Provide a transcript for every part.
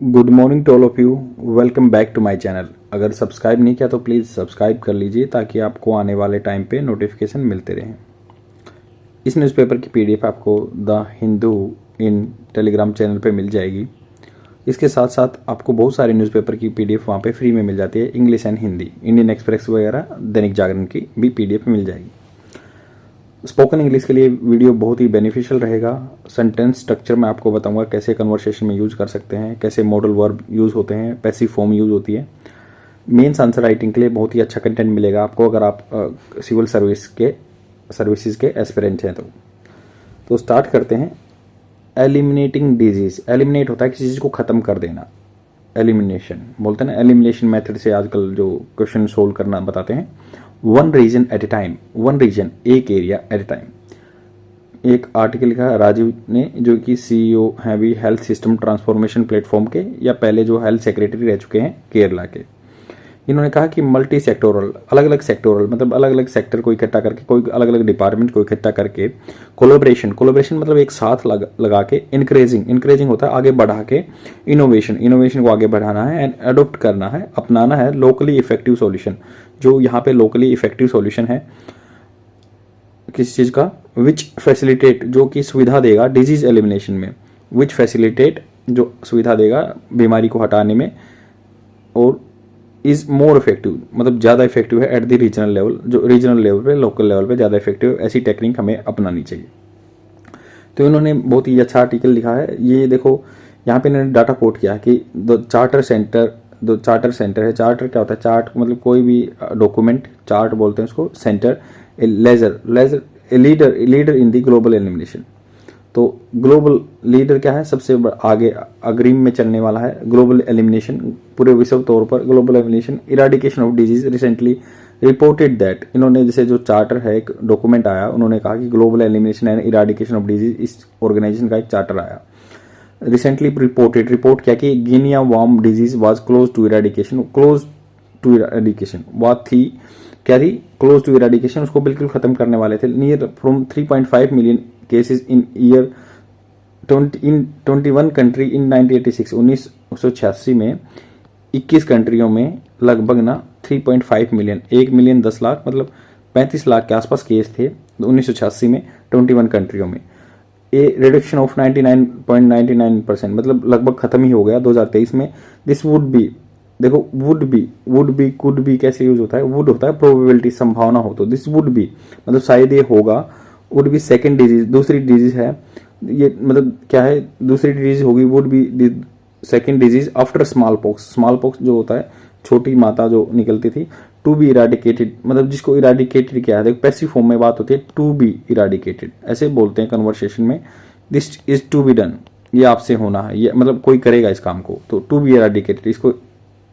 Good morning to all of you. Welcome back to my channel. अगर subscribe नहीं किया तो प्लीज़ सब्सक्राइब कर लीजिए ताकि आपको आने वाले टाइम पे नोटिफिकेशन मिलते रहें। इस न्यूज़पेपर की पीडीएफ आपको the Hindu in Telegram channel पे मिल जाएगी। इसके साथ साथ आपको बहुत सारे न्यूज़पेपर की पीडीएफ वहाँ पे फ्री में मिल जाती है, English and Hindi. Indian express वगैरह, दैनिक जागरण की भी पीडीएफ मिल जाएगी। स्पोकन इंग्लिश के लिए वीडियो बहुत ही बेनिफिशियल रहेगा। सेंटेंस स्ट्रक्चर मैं आपको बताऊंगा कैसे कन्वर्सेशन में यूज़ कर सकते हैं, कैसे मॉडल वर्ब यूज़ होते हैं, पैसिव फॉर्म यूज़ होती है। मेंस आंसर राइटिंग के लिए बहुत ही अच्छा कंटेंट मिलेगा आपको अगर आप सिविल सर्विसेज के एस्पिरेंट हैं तो स्टार्ट करते हैं। Eliminating disease. एलिमिनेट होता है किसी चीज़ को ख़त्म कर देना, एलिमिनेशन बोलते हैं ना। एलिमिनेशन मेथड से आजकल जो क्वेश्चन सोल्व करना बताते हैं। One reason at a time. One reason, एक एरिया एट ए टाइम। एक आर्टिकल लिखा है राजीव ने, जो कि सीईओ हैं भी हेल्थ सिस्टम ट्रांसफॉर्मेशन प्लेटफॉर्म के, या पहले जो हेल्थ सेक्रेटरी रह चुके हैं केरला के। इन्होंने कहा कि मल्टी सेक्टोरल, अलग अलग सेक्टोरल मतलब अलग अलग सेक्टर को इकट्ठा करके, कोई अलग अलग डिपार्टमेंट को इकट्ठा करके, कोलोब्रेशन मतलब एक साथ लगा के, इंक्रेजिंग होता है आगे बढ़ा के, इनोवेशन को आगे बढ़ाना है, एंड अडोप्ट करना है, अपनाना है लोकली इफेक्टिव सॉल्यूशन। जो यहाँ पे लोकली इफेक्टिव सॉल्यूशन है किसी चीज़ का, विच फैसिलिटेट, जो कि सुविधा देगा डिजीज एलिमिनेशन में, विच फैसिलिटेट जो सुविधा देगा बीमारी को हटाने में, और इज मोर इफेक्टिव मतलब ज़्यादा इफेक्टिव है एट द रीजनल लेवल, जो रीजनल लेवल पे, लोकल लेवल पे ज़्यादा इफेक्टिव है। ऐसी टेक्निक हमें अपनानी चाहिए। तो इन्होंने बहुत ही अच्छा आर्टिकल लिखा है। ये देखो यहाँ पे इन्होंने डाटा कोट किया है कि दो चार्टर सेंटर है। चार्टर क्या होता है? चार्ट मतलब कोई भी डॉक्यूमेंट, चार्ट बोलते हैं उसको। Center laser leader in the global elimination. तो ग्लोबल लीडर क्या है? सबसे आगे अग्रिम में चलने वाला है ग्लोबल एलिमिनेशन, पूरे विश्व तौर पर global elimination, eradication of disease. Recently reported that, इन्होंने जैसे जो चार्टर है, एक डॉक्यूमेंट आया, उन्होंने कहा कि global elimination and eradication of disease, इस ऑर्गेनाइजेशन का एक चार्टर आया। रिसेंटली रिपोर्ट किया कि Guinea worm disease was close to eradication बात थी, क्या थी? क्लोज टू इराडिकेशन, उसको बिल्कुल खत्म करने वाले थे। Near from 3.5 million cases in year 21 country in 1986। 1986 में 21 कंट्रियों में लगभग ना 3.5 मिलियन, 1 मिलियन 10 लाख मतलब 35 लाख के आसपास केस थे 1986 में 21 कंट्रियों में। ए रिडक्शन ऑफ 99.99% मतलब लगभग खत्म ही हो गया 2023 में। दिस वुड बी, देखो वुड बी कुड बी कैसे यूज होता है? वुड होता है प्रोबेबिलिटी, संभावना हो, तो दिस वुड बी मतलब शायद ये होगा। वुड बी सेकेंड डिजीज, दूसरी डिजीज है ये, मतलब क्या है? दूसरी डिजीज होगी, would be second disease after small pox जो होता है, छोटी माता जो निकलती थी। टू बी इराडिकेटेड मतलब जिसको इराडिकेटेड किया है, देखो पैसिव फॉर्म में बात होती है, टू बी इराडिकेटेड ऐसे बोलते हैं कन्वर्सेशन में। This is to be done, ये आपसे होना है, ये मतलब कोई करेगा इस काम को। तो टू बी इराडिकेटेड, इसको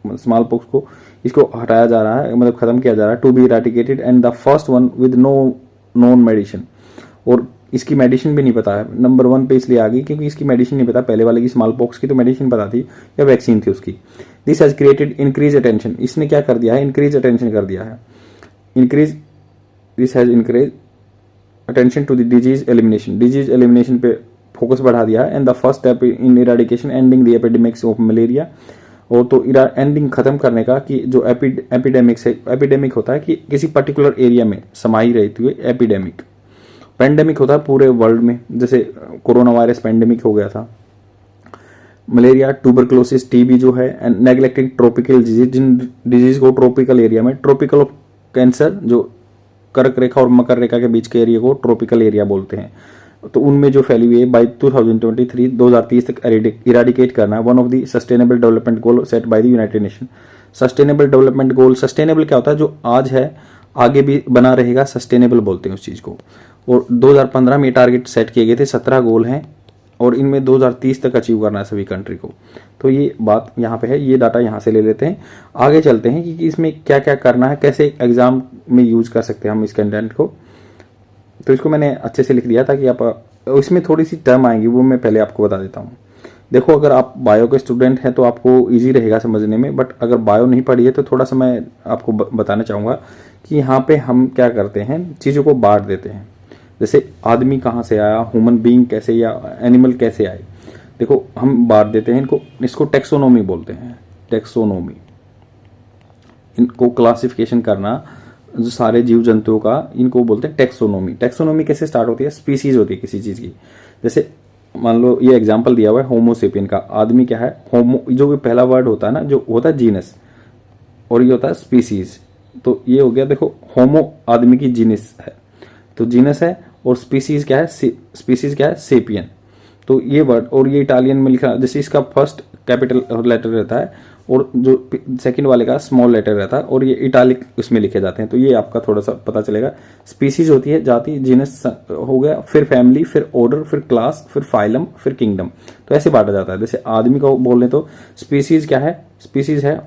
स्मॉल पॉक्स को इसको हटाया जा रहा है, मतलब खत्म किया जा रहा है। To be eradicated and the first one with no known medicine, और इसकी मेडिसिन भी नहीं पता है। नंबर 1 पे इसलिए आ गई क्योंकि इसकी मेडिसिन नहीं पता। पहले वाले की स्मॉल पॉक्स की तो मेडिसिन पता थी या वैक्सीन थी उसकी। This has created increase attention, इसने क्या कर दिया है? इंक्रीज अटेंशन कर दिया है। This has increase attention to the disease elimination पे फोकस बढ़ा दिया है। And the first step in eradication ending the epidemics of malaria, और तो एंडिंग खत्म करने का, कि जो एपिडेमिक्स है, एपिडेमिक होता है कि किसी पर्टिकुलर एरिया में समाई रहती हुई एपिडेमिक। पेंडेमिक होता है पूरे वर्ल्ड में, जैसे कोरोना वायरस पेंडेमिक हो गया था। मलेरिया, ट्यूबरक्लोसिस, टीबी जो है, एंड नेग्लेक्टिंग ट्रॉपिकल डिजीज, जिन डिजीज को ट्रॉपिकल एरिया में, ट्रॉपिकल कैंसर जो कर्क रेखा और मकर रेखा के बीच के एरिया को ट्रॉपिकल एरिया बोलते हैं, तो उनमें जो फैली हुई है, बाई 2030 तक इराडिकेट करना है। One of the sustainable development goal set by the United nation. Sustainable development goal, sustainable क्या होता है? जो आज है आगे भी बना रहेगा, सस्टेनेबल बोलते हैं उस चीज़ को। और 2015 में टारगेट सेट किए गए थे, 17 गोल हैं, और इनमें 2030 तक अचीव करना है सभी कंट्री को। तो ये बात यहाँ पे है, ये डाटा यहाँ से ले लेते हैं। आगे चलते हैं कि इसमें क्या क्या करना है, कैसे एग्जाम में यूज कर सकते हैं हम इस कंटेंट को। तो इसको मैंने अच्छे से लिख दिया ताकि आप, इसमें थोड़ी सी टर्म आएंगी वो मैं पहले आपको बता देता हूँ। देखो अगर आप बायो के स्टूडेंट हैं तो आपको इजी रहेगा समझने में, बट अगर बायो नहीं पढ़ी है तो थोड़ा सा मैं आपको बताना चाहूँगा कि यहाँ पे हम क्या करते हैं, चीज़ों को बांट देते हैं। जैसे आदमी कहाँ से आया, ह्यूमन बीइंग कैसे, या एनिमल कैसे आए। देखो हम बांट देते हैं इनको, इसको टेक्सोनोमी बोलते हैं, टेक्सोनोमी। इनको क्लासिफिकेशन करना जो सारे जीव जंतुओं का, इनको बोलते हैं टेक्सोनोमी। टेक्सोनोमी कैसे स्टार्ट होती है? स्पीसीज होती है किसी चीज की। जैसे मान लो ये एग्जांपल दिया हुआ है होमोसेपियन का। आदमी क्या है? होमो, जो भी पहला वर्ड होता है ना, जो होता है जीनस, और ये होता है स्पीसीज। तो ये हो गया, देखो होमो आदमी की जीनस है, तो जीनस है, और स्पीसीज क्या है? स्पीसीज क्या है? सेपियन। तो ये वर्ड, और ये इटालियन में लिखा, जैसे इसका फर्स्ट कैपिटल लेटर रहता है और जो सेकंड वाले का स्मॉल लेटर रहता है, और ये इटालिक उसमें लिखे जाते हैं। तो ये आपका थोड़ा सा पता चलेगा। स्पीसीज होती है जाति, जीनस हो गया, फिर फैमिली, फिर ऑर्डर, फिर क्लास, फिर फाइलम, फिर किंगडम। तो ऐसे बांटा जाता है। जैसे आदमी को बोल रहे तो स्पीसीज क्या है? स्पीसीज है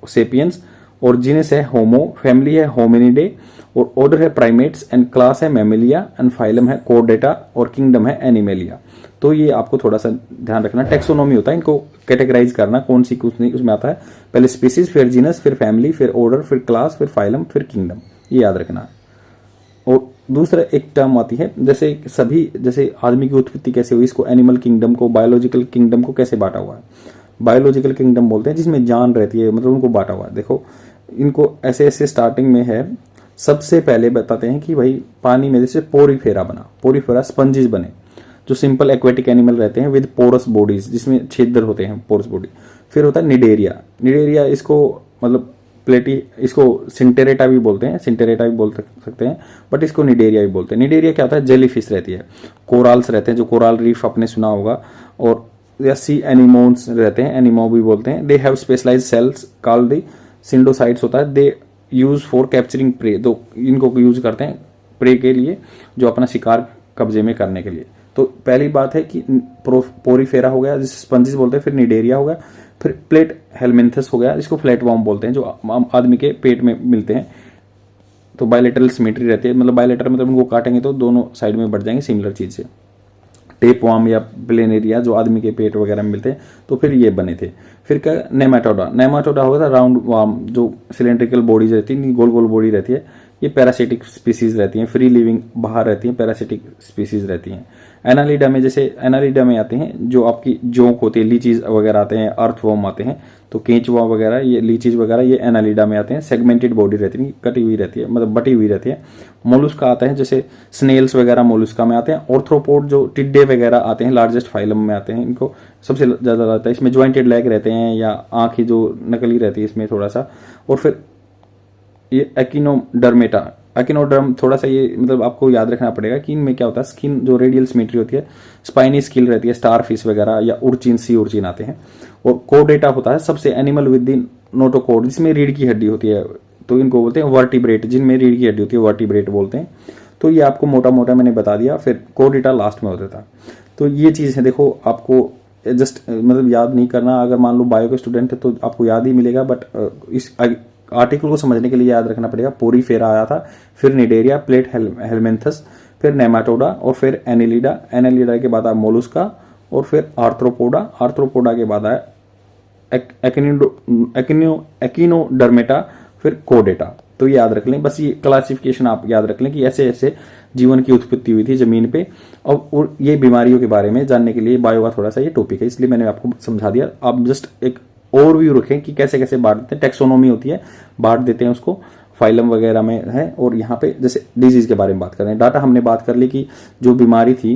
सेपियंस, और जीनस है होमो, फैमिली है होमिनिडे, और ऑर्डर है प्राइमेट्स, एंड क्लास है मैमेलिया, एंड फाइलम है कोर्डेटा, और किंगडम है एनिमेलिया। तो ये आपको थोड़ा सा ध्यान रखना। टेक्सोनोमी होता है इनको कैटेगराइज करना, कौन सी कुछ नहीं उसमें आता है। पहले स्पीसीज, फिर जीनस, फिर फैमिली, फिर ऑर्डर, फिर क्लास, फिर फाइलम, फिर किंगडम, ये याद रखना। और दूसरा एक टर्म आती है, जैसे सभी, जैसे आदमी की उत्पत्ति कैसे हुई, इसको एनिमल किंगडम को, बायोलॉजिकल किंगडम को कैसे बांटा हुआ है? बायोलॉजिकल किंगडम बोलते हैं जिसमें जान रहती है, मतलब उनको बांटा हुआ है। देखो इनको ऐसे ऐसे स्टार्टिंग में है। सबसे पहले बताते हैं कि भाई पानी में जैसे पोरीफेरा बना, पोरीफेरा स्पंजेस बने, जो सिंपल एक्वेटिक एनिमल रहते हैं विद पोरस बॉडीज, जिसमें छेदर होते हैं, पोरस बॉडी। फिर होता है निडेरिया। निडेरिया इसको मतलब प्लेटी, इसको सिंटेरेटा भी बोलते हैं, सिंटेरेटा भी बोल सकते हैं, बट इसको निडेरिया भी बोलते हैं। निडेरिया क्या होता है? जेली फिश रहती है, कोराल्स रहते हैं, जो कोराल रीफ आपने सुना होगा, और या सी एनिमोन्स रहते हैं, एनिमो भी बोलते हैं। They have specialized cells called the cnidocytes होता है। They use for capturing prey, तो इनको यूज करते हैं प्रे के लिए, जो अपना शिकार कब्जे में करने के लिए। तो पहली बात है कि पोरीफेरा हो गया जिसे स्पंजिस बोलते हैं, फिर निडेरिया हो गया, फिर प्लेट हेलमिंथस हो गया जिसको फ्लैट वॉर्म बोलते हैं, जो आदमी के पेट में मिलते हैं। तो बायलेटरल सिमेट्री रहती है, मतलब बायलेटर मतलब उनको काटेंगे तो दोनों साइड में बढ़ जाएंगे सिमिलर चीज से। टेप वार्म या प्लेनेरिया जो आदमी के पेट वगैरह में मिलते हैं, तो फिर ये बने थे। फिर क्या? नेमाटोडा। नेमाटोडा होता है राउंड वार्म, जो सिलेंड्रिकल बॉडीज रहती है, गोल गोल बॉडी रहती है। ये पैरासिटिक स्पीसीज रहती हैं, फ्री लिविंग बाहर रहती हैं, पैरासिटिक स्पीसीज रहती हैं। एनालिडा में, जैसे एनालिडा में आते हैं जो आपकी जोंक होती है, लीचीज वगैरह आते हैं, अर्थवॉर्म आते हैं, तो केंचुआ वगैरह, ये लीचीज वगैरह, ये एनालिडा में आते हैं। सेगमेंटेड बॉडी रहती है, कटी हुई रहती है, मतलब बटी हुई रहती है। मोलुस्का आते हैं, जैसे स्नेल्स वगैरह मोलुस्का में आते हैं। ऑर्थ्रोपोड जो टिड्डे वगैरह आते हैं, लार्जेस्ट फाइलम में आते हैं, इनको सबसे ज्यादा रहता है। इसमें ज्वाइंटेड लेग रहते हैं, या आंखें जो नकली रहती है इसमें थोड़ा सा। और फिर ये एक्टिनोडर्मेटा, एक्टिनोडर्म थोड़ा सा ये मतलब आपको याद रखना पड़ेगा कि इनमें क्या होता है, स्किन जो रेडियल सिमेट्री होती है, स्पाइनी स्किल रहती है, स्टार फिश वगैरह या उर्चिन, सी उर्चिन आते हैं। और कोडेटा होता है सबसे एनिमल विद इन नोटोकोड, जिसमें रीढ़ की हड्डी होती है, तो इनको बोलते हैं वर्टिब्रेट, जिनमें रीढ़ की हड्डी होती है वर्टिब्रेट बोलते हैं। तो ये आपको मोटा मोटा मैंने बता दिया। फिर कोडेटा लास्ट में होता था। तो ये चीज़ है, देखो आपको जस्ट मतलब याद नहीं करना। अगर मान लो बायो के स्टूडेंट है तो आपको याद ही मिलेगा, बट इस आर्टिकल को समझने के लिए याद रखना पड़ेगा। पोरीफेरा आया था, फिर निडेरिया, प्लेट हेलमिंथस, फिर नेमाटोडा, और फिर एनालिडा। एनालिडा के बाद आया मोलुस्का, और फिर आर्थ्रोपोडा। आर्थ्रोपोडा के बाद आया एक्टिनोडर्मेटा, फिर कोडेटा। तो ये याद रख लें, बस ये क्लासिफिकेशन आप याद रख लें कि ऐसे ऐसे जीवन की उत्पत्ति हुई थी जमीन पे। और ये बीमारियों के बारे में जानने के लिए बायो का थोड़ा सा ये टॉपिक है, इसलिए मैंने आपको समझा दिया। आप जस्ट एक ओवरव्यू रखें कि कैसे कैसे बांट देते हैं। टेक्सोनोमी होती है, बांट देते हैं उसको, फाइलम वगैरह में है। और यहाँ पे जैसे डिजीज के बारे में बात कर रहे हैं, डाटा हमने बात कर ली कि जो बीमारी थी,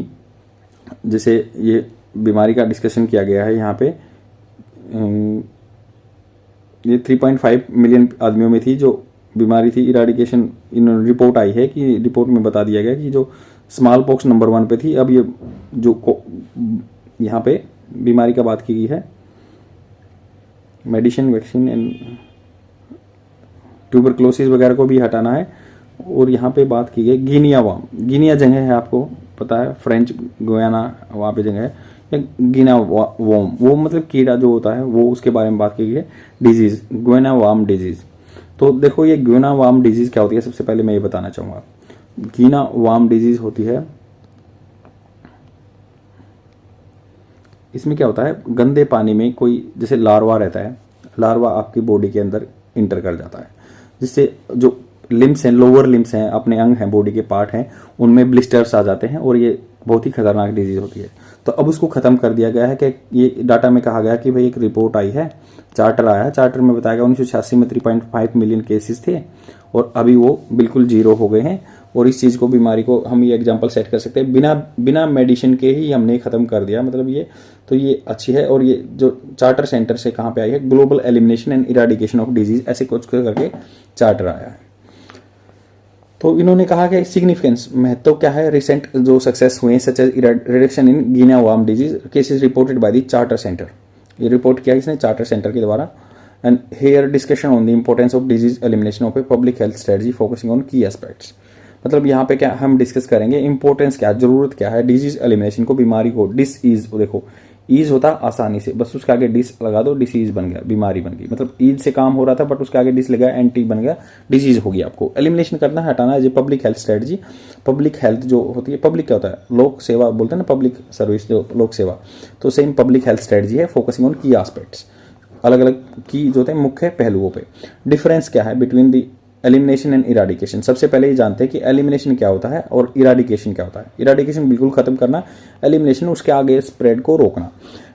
जैसे ये बीमारी का डिस्कशन किया गया है यहाँ पे। ये 3.5 मिलियन आदमियों में थी जो बीमारी थी। इराडिकेशन इन रिपोर्ट आई है कि रिपोर्ट में बता दिया गया कि जो स्मॉल पॉक्स नंबर 1 पे थी। अब ये जो यहाँ पे बीमारी का बात की गई है, मेडिसिन, वैक्सीन एंड ट्यूबरक्लोसिस वगैरह को भी हटाना है। और यहाँ पे बात की गई गिनिया वार्म। गिनिया जगह है, आपको पता है, फ्रेंच गुयाना वहाँ पे जगह है। गिना वार्म, वो मतलब कीड़ा जो होता है वो, उसके बारे में बात की गई है। Disease, Guyana warm disease. तो देखो ये गुयाना वार्म डिजीज क्या होती है, सबसे पहले मैं ये बताना चाहूँगा। गिना वार्म डिजीज होती है, इसमें क्या होता है, गंदे पानी में कोई जैसे लार्वा रहता है, लार्वा आपकी बॉडी के अंदर इंटर कर जाता है, जिससे जो लिम्स हैं, लोअर लिम्स हैं, अपने अंग हैं, बॉडी के पार्ट हैं, उनमें ब्लिस्टर्स आ जाते हैं। और ये बहुत ही खतरनाक डिजीज होती है। तो अब उसको ख़त्म कर दिया गया है कि ये डाटा में कहा गया कि भाई एक रिपोर्ट आई है, चार्टर आया है, चार्टर में बताया गया 1986 में 3.5 मिलियन केसेस थे और अभी वो बिल्कुल जीरो हो गए हैं। और इस चीज़ को, बीमारी को हम ये एग्जांपल सेट कर सकते हैं, बिना मेडिसिन के ही हमने ख़त्म कर दिया, मतलब ये तो ये अच्छी है। और ये जो चार्टर सेंटर से कहाँ पे आई है, global elimination and eradication of disease, ऐसे कुछ करके चार्टर आया है। तो इन्होंने कहा कि सिग्निफिकेंस, महत्व क्या है, रिसेंट जो सक्सेस हुए such as reduction in Guinea worm disease cases reported by the charter center. ये रिपोर्ट किया इसने चार्टर सेंटर के द्वारा। And here discussion on the importance of disease elimination of a public health strategy focusing on key aspects. मतलब यहाँ पे क्या हम डिस्कस करेंगे, इंपॉर्टेंस क्या, जरूरत क्या है डिजीज एलिमिनेशन को, बीमारी को, डिसईज, देखो ईज होता आसानी से, बस उसके आगे डिस लगा दो, डिसीज बन गया, बीमारी बन गई। मतलब ईज से काम हो रहा था बट उसके आगे डिस लगा, एंटी बन गया, डिजीज हो गई। आपको एलिमिनेशन करना है, हटाना है। जो public health strategy, public health जो होती है, पब्लिक क्या होता है, लोक सेवा बोलते हैं ना, पब्लिक सर्विस जो लोक सेवा, तो सेम पब्लिक हेल्थ स्ट्रेटजी है फोकसिंग ऑन की एस्पेक्ट्स, अलग अलग की जो होते हैं मुख्य पहलुओं पे। डिफरेंस क्या है between the elimination and eradication. सबसे पहले ये जानते हैं कि एलिमिनेशन क्या होता है और इराडिकेशन क्या होता है। इराडिकेशन बिल्कुल खत्म करना, एलिमिनेशन उसके आगे स्प्रेड को रोकना।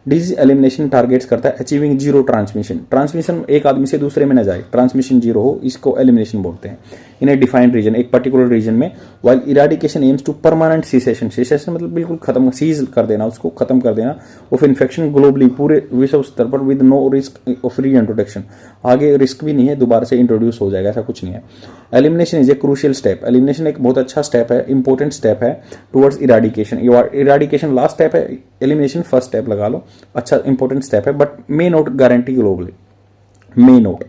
डिजीज एलिमिनेशन टारगेट्स करता है अचीविंग जीरो ट्रांसमिशन, ट्रांसमिशन एक आदमी से दूसरे में न जाए, ट्रांसमिशन जीरो हो, इसको एलिमिनेशन बोलते हैं। इन ए डिफाइंड रीजन, एक पर्टिकुलर रीजन में। While eradication aims to permanent cessation, cessation मतलब बिल्कुल खत्म, सीज कर देना, उसको खत्म कर देना ऑफ इन्फेक्शन ग्लोबली, पूरे विश्व स्तर पर, with no risk of reintroduction, आगे रिस्क भी नहीं है, दोबारा से इंट्रोड्यूस हो जाएगा, ऐसा कुछ नहीं है। Elimination is a crucial step, elimination एक बहुत अच्छा स्टेप है, इंपॉर्टेंट स्टेप है towards eradication. Eradication last step है, एलिमिनेशन फर्स्ट स्टेप लगा लो, अच्छा इंपॉर्टेंट स्टेप है, but may not guarantee globally. May not,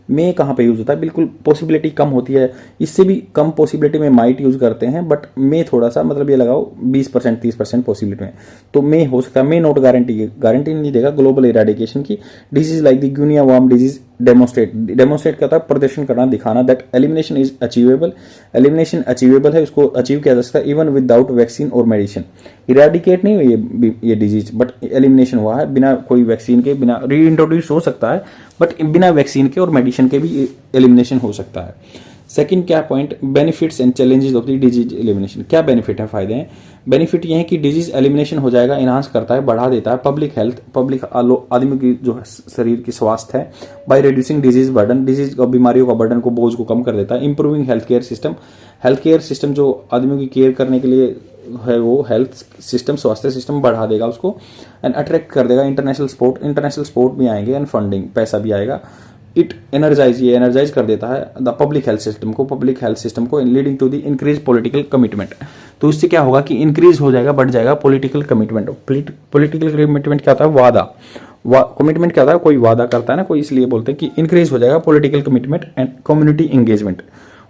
may कहाँ पे यूज होता है, बिल्कुल पॉसिबिलिटी कम होती है, इससे भी कम पॉसिबिलिटी में माइट यूज करते हैं, बट मे थोड़ा सा, मतलब ये लगाओ 20% 30% पॉसिबिलिटी में, तो मे हो सकता है। मे नॉट गारंटी नहीं देगा ग्लोबल इराडिकेशन की। Disease like the guinea worm disease demonstrate करता है, प्रदर्शन करना, दिखाना that elimination is achievable, elimination achievable है, उसको अचीव किया जा सकता है इवन विदाउट वैक्सीन और मेडिसिन। इराडिकेट नहीं हुई ये डिजीज, बट एलिमिनेशन हुआ है बिना कोई वैक्सीन के, बिना री इंट्रोड्यूस हो सकता है, बट बिना वैक्सीन के और मेडिसिन के भी एलिमिनेशन हो सकता है। सेकंड क्या point, benefits and challenges of the disease elimination. क्या बेनिफिट है, फायदे हैं। बेनिफिट ये है कि डिजीज एलिमिनेशन हो जाएगा, इनहांस करता है, बढ़ा देता है पब्लिक हेल्थ, पब्लिक आदमी की जो शरीर की स्वास्थ्य है, by reducing disease burden, disease और बीमारियों का बर्डन को, बोझ को कम कर देता है। इंप्रूविंग हेल्थ केयर सिस्टम जो आदमियों की केयर करने के लिए है, वो हेल्थ सिस्टम, स्वास्थ्य सिस्टम बढ़ा देगा उसको। एंड अट्रैक्ट कर देगा इंटरनेशनल स्पोर्ट भी आएंगे, एंड फंडिंग, पैसा भी आएगा। इट एनर्जाइज कर देता है द पब्लिक हेल्थ सिस्टम को leading to the increase political commitment. तो इससे क्या होगा कि इंक्रीज हो जाएगा, बढ़ जाएगा पॉलिटिकल कमिटमेंट। पॉलिटिकल कमिटमेंट क्या होता है, वादा, कमिटमेंट क्या होता है, कोई वादा करता है ना कोई, इसलिए बोलते हैं कि इंक्रीज हो जाएगा political commitment and community engagement.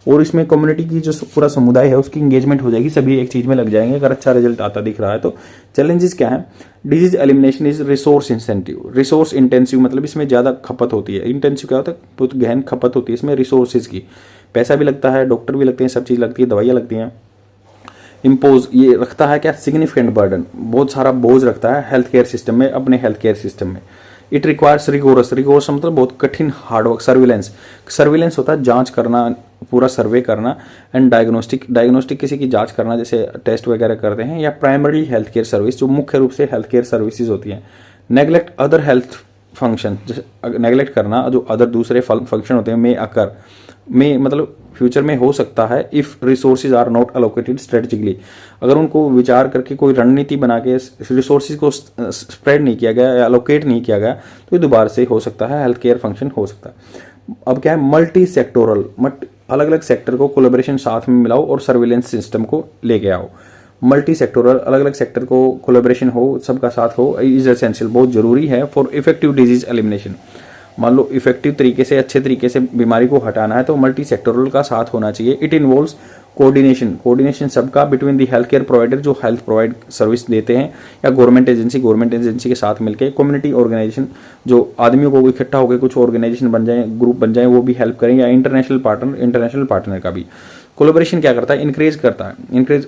और इसमें कम्युनिटी की जो पूरा समुदाय है उसकी एंगेजमेंट हो जाएगी, सभी एक चीज में लग जाएंगे अगर अच्छा रिजल्ट आता दिख रहा है तो। चैलेंजेस क्या है, disease elimination is resource intensive, मतलब इसमें ज्यादा खपत होती है। इंटेंसिव क्या होता है, बहुत गहन खपत होती है इसमें रिसोर्सेज की, पैसा भी लगता है, डॉक्टर भी लगते हैं, सब चीज लगती है, दवाइयाँ लगती हैं। इम्पोज, ये रखता है क्या, सिग्निफिकेंट बर्डन, बहुत सारा बोझ रखता है हेल्थ केयर सिस्टम में, अपने हेल्थ केयर सिस्टम में। इट रिक्वायर्स रिगोरस मतलब बहुत कठिन हार्डवर्क। सर्विलेंस होता है जांच करना, पूरा सर्वे करना। एंड डायग्नोस्टिक किसी की जांच करना, जैसे टेस्ट वगैरह करते हैं। या प्राइमरी हेल्थ केयर सर्विस, जो मुख्य रूप से हेल्थ केयर सर्विसेज होती हैं। नेग्लेक्ट अदर हेल्थ फंक्शन, जैसे नेग्लेक्ट करना जो अदर दूसरे फंक्शन होते हैं, में मतलब फ्यूचर में हो सकता है, if resources are not allocated strategically, अगर उनको विचार करके कोई रणनीति बना के रिसोर्सेज को स्प्रेड नहीं किया गया या अलोकेट नहीं किया गया, तो ये दोबारा से हो सकता है, हेल्थ केयर फंक्शन हो सकता है। अब क्या है, मल्टी सेक्टोरल, अलग अलग सेक्टर को कोलैबोरेशन साथ में मिलाओ और सर्विलेंस सिस्टम को लेके आओ। मल्टी सेक्टोरल, अलग अलग सेक्टर को कोलैबोरेशन हो, सबका साथ हो, इज एसेंशियल, बहुत जरूरी है फॉर इफेक्टिव डिजीज एलिमिनेशन। मान लो इफेक्टिव तरीके से, अच्छे तरीके से बीमारी को हटाना है तो मल्टी सेक्टोरल का साथ होना चाहिए। इट इन्वॉल्व्स कोऑर्डिनेशन सबका between the health care provider, जो हेल्थ प्रोवाइड सर्विस देते हैं, या गवर्नमेंट एजेंसी के साथ मिलकर, कम्युनिटी ऑर्गेनाइजेशन, जो आदमियों को इकट्ठा होकर कुछ ऑर्गेनाइजेशन बन जाए, ग्रुप बन जाए, वो भी हेल्प करें, या इंटरनेशनल पार्टनर का भी। कोलैबोरेशन क्या करता है,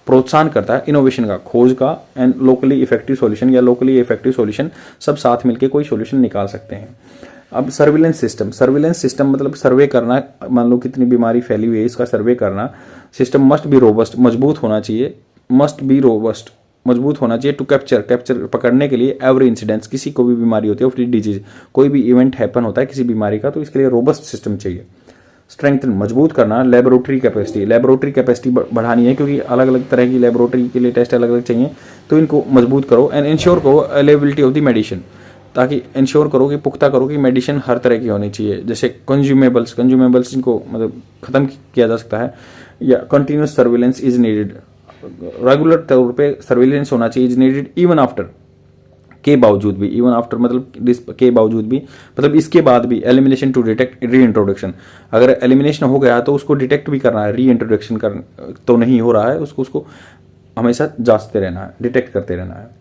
प्रोत्साहन करता है इनोवेशन का, खोज का, एंड लोकली इफेक्टिव सॉल्यूशन, सब साथ मिलकर कोई सॉल्यूशन निकाल सकते हैं। अब सर्विलेंस सिस्टम मतलब सर्वे करना, मान लो कितनी बीमारी फैली हुई है, इसका सर्वे करना। सिस्टम मस्ट बी रोबस्ट, मजबूत होना चाहिए, मस्ट बी रोबस्ट, मजबूत होना चाहिए टू कैप्चर पकड़ने के लिए एवरी इंसिडेंट्स, किसी को भी बीमारी होती है ऑफ डिजीज, कोई भी इवेंट हैपन होता है किसी बीमारी का, तो इसके लिए रोबस्ट सिस्टम चाहिए। स्ट्रेंथन मजबूत करना लेबोरेटरी कैपेसिटी बढ़ानी है, क्योंकि अलग अलग तरह की लेबोरेटरी के लिए टेस्ट अलग अलग चाहिए, तो इनको मजबूत करो। एंड इंश्योर करो अवेलेबिलिटी ऑफ द मेडिसिन, ताकि इंश्योर करो कि पुख्ता करो कि मेडिसिन हर तरह की होनी चाहिए। जैसे कंज्यूमेबल्स इनको मतलब ख़त्म किया जा सकता है, या continuous surveillance is needed, regular तौर पे सर्विलेंस होना चाहिए, इज नीडेड इवन आफ्टर, के बावजूद भी, इवन आफ्टर मतलब के बावजूद भी, मतलब इसके बाद भी एलिमिनेशन टू डिटेक्ट री इंट्रोडक्शन, अगर एलिमिनेशन हो गया तो उसको डिटेक्ट भी करना है, री इंट्रोडक्शन कर तो नहीं हो रहा है, उसको हमेशा जांचते रहना है, डिटेक्ट करते रहना है।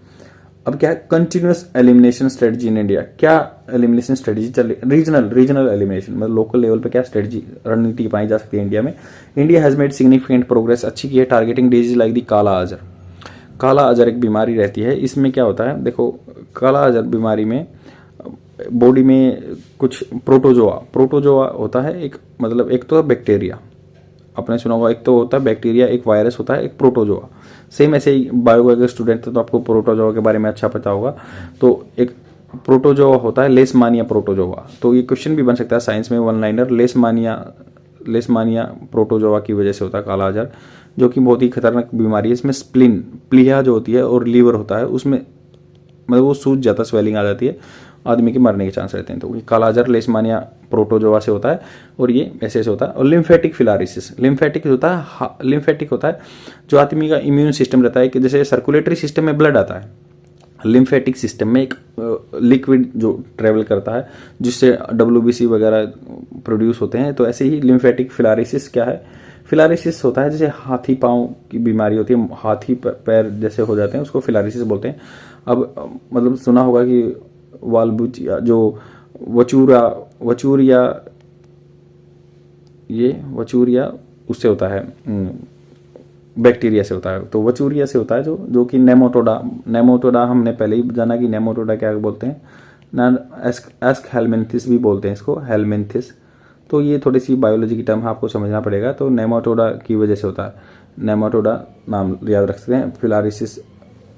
अब क्या है continuous elimination strategy in India, क्या एलिमिनेशन स्ट्रेटजी चल रही, रीजनल एलिमिनेशन मतलब लोकल लेवल पे क्या स्ट्रेटजी रणनीति अपनाई जा सकती है इंडिया में। India has made significant progress, अच्छी की है टारगेटिंग डिजीज लाइक दी काला अजर एक बीमारी रहती है। इसमें क्या होता है, देखो काला अजर बीमारी में बॉडी में कुछ प्रोटोजोआ होता है, एक मतलब एक तो बैक्टीरिया, आपने सुना होगा, एक तो होता है बैक्टीरिया, एक वायरस होता है, एक प्रोटोजोआ। सेम ऐसे ही बायो का स्टूडेंट है तो आपको प्रोटोजोआ के बारे में अच्छा पता होगा। तो एक प्रोटोजोआ होता है लेशमानिया प्रोटोजोआ, तो ये क्वेश्चन भी बन सकता है साइंस में वन लाइनर, लेशमानिया प्रोटोजोआ की वजह से होता है काला अजर, जो कि बहुत ही खतरनाक बीमारी है। इसमें स्प्लिन प्लीहा जो होती है और लीवर होता है, उसमें मतलब वो सूज जाता है, स्वेलिंग आ जाती है, आदमी के मरने के चांस रहते हैं। तो काला अजर लेशमानिया प्रोटोजोआ से होता है और ये ऐसे होता है। और लिम्फेटिक फिलारिसिस, लिम्फेटिक होता है जो आदमी का इम्यून सिस्टम रहता है, कि जैसे सर्कुलेटरी सिस्टम में ब्लड आता है, लिम्फेटिक सिस्टम में एक लिक्विड जो ट्रेवल करता है जिससे WBC वगैरह प्रोड्यूस होते हैं, तो ऐसे ही लिम्फेटिक फिलारिसिस क्या है, फिलारिसिस होता है जैसे हाथी पाँव की बीमारी होती है, हाथी पैर जैसे हो जाते हैं, उसको फिलारिसिस बोलते हैं। अब मतलब सुना होगा कि वाल्बुचिया जो वचूरिया उससे होता है, बैक्टीरिया से होता है, तो वचूरिया से होता है जो कि नेमाटोडा हमने पहले ही जाना कि नेमाटोडा क्या बोलते हैं ना, एस्क हेलमिंथिस भी बोलते हैं इसको, हेलमिंथिस। तो ये थोड़ी सी बायोलॉजी की टर्म आपको समझना पड़ेगा। तो नेमाटोडा की वजह से होता है, नेमाटोडा नाम याद रख सकते हैं, फिलारिसिस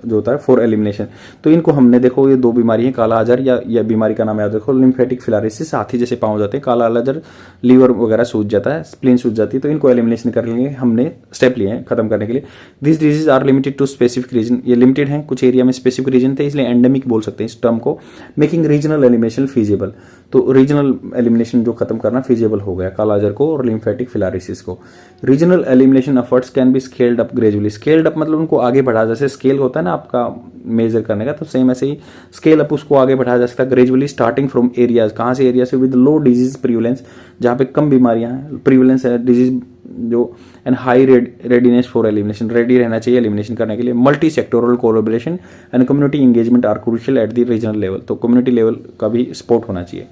जो होता है फॉर एलिमिनेशन। तो इनको हमने देखो ये दो बीमारी है, काला अजर या बीमारी का नाम याद रखो, लिम्फेटिक फिलारिसिस, हाथी जैसे पाँव जाते हैं, काला अजर लीवर वगैरह सूज जाता है, स्प्लीन सूज जाती है, तो इनको एलिमिनेशन कर लेंगे, हमने स्टेप लिए हैं खत्म करने के लिए। This disease are limited to specific region, ये लिमिटेड है कुछ एरिया में, स्पेसिफिक रीजन थे इसलिए एंडेमिक बोल सकते हैं इस टर्म को। मेकिंग रीजनल एलिमिनेशन फीजिबल, तो रीजनल एलिमिनेशन जो खत्म करना फीजिबल हो गया काला अजर को और लिम्फेटिक फिलारिसिस को। Regional elimination efforts can be scaled up gradually, scaled up मतलब उनको आगे बढ़ा, जैसे स्केल होता है ना आपका मेजर करने का, तो सेम ऐसे ही स्केल अप उसको आगे बढ़ाया जा सकता है ग्रेजुअली, स्टार्टिंग फ्रॉम एरियाज, कहाँ से एरिया से विद लो डिजीज प्रिवलेंस, जहाँ पे कम बीमारियां हैं, प्रिवलेंस है डिजीज जो, and high readiness for elimination, ready रहना चाहिए एलिमिनेशन करने के लिए। Multi sectoral collaboration and community engagement are crucial at the regional level, तो कम्युनिटी लेवल का भी सपोर्ट होना चाहिए।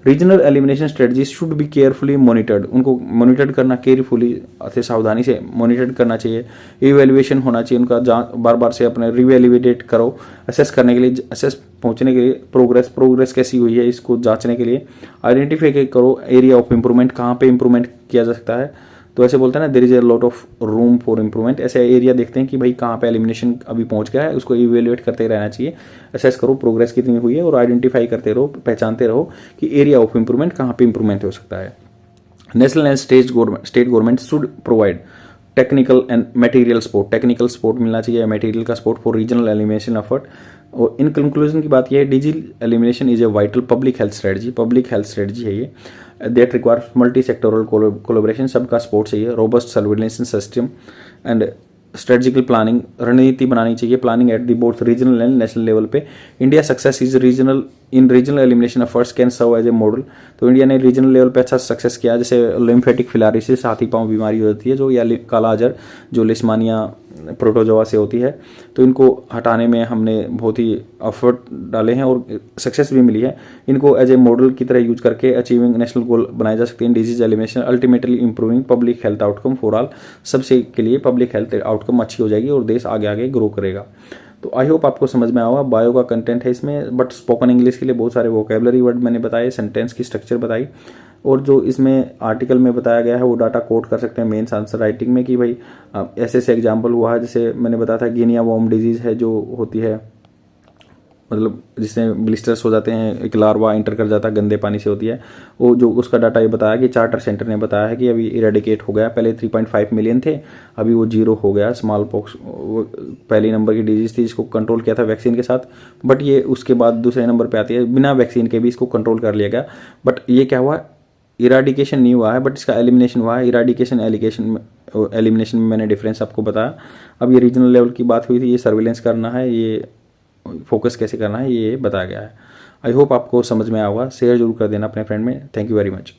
Regional elimination strategy should be carefully monitored, उनको मॉनिटर करना केयरफुली अति सावधानी से मॉनिटर करना चाहिए। इवेल्युएशन होना चाहिए उनका, बार बार से अपने रिवेल्युएट करो, असेस करने के लिए, असेस पहुंचने के लिए, प्रोग्रेस कैसी हुई है इसको जांचने के लिए। आइडेंटिफाई करो एरिया ऑफ इंप्रूवमेंट, कहाँ पे इंप्रूवमेंट किया जा सकता है, तो ऐसे बोलते हैं ना there is a lot of room for improvement, ऐसे एरिया देखते हैं कि भाई कहाँ पे एलिमिनेशन अभी पहुंच गया है, उसको इवेल्युएट करते रहना चाहिए, असेस करो प्रोग्रेस कितनी हुई है और आइडेंटिफाई करते रहो, पहचानते रहो कि एरिया ऑफ इंप्रूवमेंट कहाँ पे इंप्रूवमेंट हो सकता है। National and state government should provide technical and material support, technical support मिलना चाहिए, मटेरियल का support for regional elimination effort. और इन कंक्लूजन की बात यह है disease elimination is a vital public health strategy है ये, that requires multi sectoral collaboration, सबका सपोर्ट चाहिए, robust surveillance system and strategical planning, रणनीति बनानी चाहिए, planning at the both regional and national level पे। India success is regional elimination efforts can serve as a model, तो India ने regional level पे अच्छा सक्सेस किया, जैसे लिम्फेटिक फिलारिसिस हाथी पाँव बीमारी होती है जो, या काला अजर जो लिस्मानिया प्रोटोजोआ से होती है, तो इनको हटाने में हमने बहुत ही एफर्ट डाले हैं और सक्सेस भी मिली है। इनको एज ए मॉडल की तरह यूज करके अचीविंग नेशनल गोल बनाए जा सकते हैं, disease elimination ultimately improving public health outcome for all, सबसे के लिए पब्लिक हेल्थ आउटकम अच्छी हो जाएगी और देश आगे आगे ग्रो करेगा। तो आई होप आपको समझ में आएगा। बायो का कंटेंट है इसमें, बट स्पोकन इंग्लिश के लिए बहुत सारे वोकेबलरी वर्ड मैंने बताए, सेंटेंस की स्ट्रक्चर बताई, और जो इसमें आर्टिकल में बताया गया है वो डाटा कोड कर सकते हैं मेंस आंसर राइटिंग में कि भाई ऐसे ऐसे एग्जाम्पल हुआ है। जैसे मैंने बताया था गिनिया वॉर्म डिजीज़ है जो होती है, मतलब जिसमें ब्लिस्टर्स हो जाते हैं, एक लार्वा इंटर कर जाता है, गंदे पानी से होती है वो, जो उसका डाटा ये बताया कि चार्टर सेंटर ने बताया है कि अभी इरेडिकेट हो गया। पहले 3.5 मिलियन थे, अभी वो 0 हो गया। स्मॉल पॉक्स पहली नंबर की डिजीज़ थी जिसको कंट्रोल किया था वैक्सीन के साथ, बट ये उसके बाद दूसरे नंबर पर आती है, बिना वैक्सीन के भी इसको कंट्रोल कर लिया गया। बट ये क्या हुआ, इराडिकेशन नहीं हुआ है, बट इसका एलिमिनेशन हुआ है। इराडिकेशन एलिमिनेशन में मैंने डिफरेंस आपको बताया। अब ये रीजनल लेवल की बात हुई थी, ये सर्विलेंस करना है, ये फोकस कैसे करना है, ये बताया गया है। आई होप आपको समझ में आएगा। शेयर जरूर कर देना अपने फ्रेंड में। Thank you very much.